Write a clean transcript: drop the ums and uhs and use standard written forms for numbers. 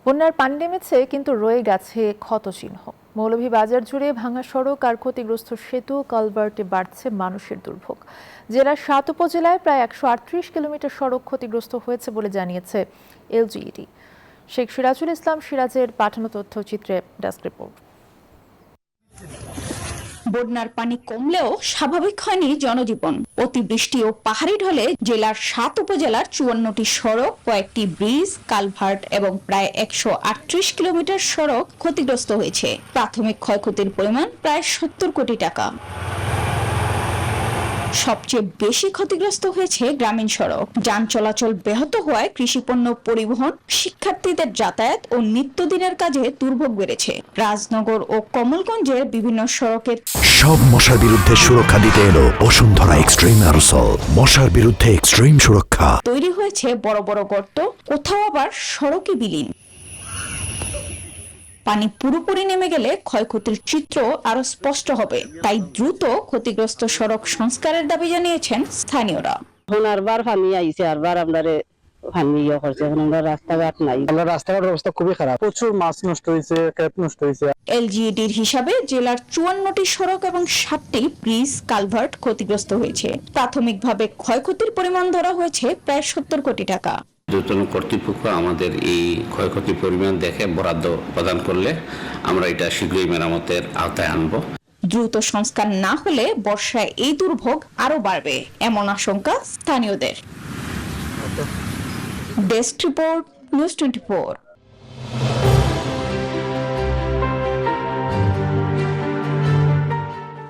বন্যার পানি নেমেছে, কিন্তু রয়ে গেছে ক্ষতচিহ্ন। মৌলভীবাজার জুড়ে ভাঙা সড়ক আর ক্ষতিগ্রস্ত সেতু কালভার্টে বাড়ছে মানুষের দুর্ভোগ। জেলার ৭ উপজেলায় প্রায় ১৩৮ কিলোমিটার সড়ক ক্ষতিগ্রস্ত হয়েছে বলে জানিয়েছে এলজিইডি। শেখ সিরাজুল ইসলাম সিরাজের পাঠানো তথ্যচিত্রে ডেস্ক রিপোর্ট। বন্যার পানি কমলেও স্বাভাবিক হয়নি জনজীবন। অতিবৃষ্টি ও পাহাড়ি ঢলে জেলার ৭ উপজেলার ৫৪টি সড়ক, কয়েকটি ব্রিজ, কালভার্ট এবং প্রায় ১৩৮ কিলোমিটার সড়ক ক্ষতিগ্রস্ত হয়েছে। প্রাথমিক ক্ষয়ক্ষতির পরিমাণ প্রায় ৭০ কোটি টাকা। সবচেয়ে বেশি ক্ষতিগ্রস্ত হয়েছে গ্রামীণ সড়ক। যান চলাচল ব্যাহত হওয়ায় কৃষিপণ্য পরিবহন, শিক্ষার্থীদের যাতায়াত ও নিত্যদিনের কাজে দুর্ভোগ বেড়েছে। রাজনগর ও কমলগঞ্জের বিভিন্ন সড়কের সব মশার বিরুদ্ধে সুরক্ষা দিতে এলো বসুন্ধরা এক্সট্রিম অ্যারোসল। মশার বিরুদ্ধে এক্সট্রিম সুরক্ষা। তৈরি হয়েছে বড় বড় গর্ত, কোথাও আবার সড়কই বিলীন। পানি পুরোপুরি নেমে গেলে ক্ষয়ক্ষতির চিত্র আরো স্পষ্ট হবে। তাই দ্রুত ক্ষতিগ্রস্ত সড়ক সংস্কারের দাবি জানিয়েছেন স্থানীয়রা। আরবার পানি আইছে, আরবার আপনারে পানি করছে, এখন আমরা রাস্তাঘাট নাই। আমরা রাস্তাঘাটের অবস্থা খুবই খারাপ, প্রচুর মাছ নষ্ট হয়েছে, ক্ষেত নষ্ট হয়েছে। এলজিইডির হিসাবে জেলার ৫৪টি সড়ক এবং ৭টি ব্রিজ, কালভার্ট ক্ষতিগ্রস্ত হয়েছে। প্রাথমিকভাবে ক্ষয়ক্ষতির পরিমাণ ধরা হয়েছে প্রায় ৭০ কোটি টাকা। ঊর্ধ্বতন কর্তৃপক্ষ আমাদের এই ক্ষয়ক্ষতির পরিমাণ দেখে বরাদ্দ প্রদান করলে আমরা এটা শীঘ্রই মেরামতের আওতায় আনব। দ্রুত সংস্কার না হলে বর্ষায় এই দুর্ভোগ আরো বাড়বে, এমন আশঙ্কা স্থানীয়দের। Desk report, news 24।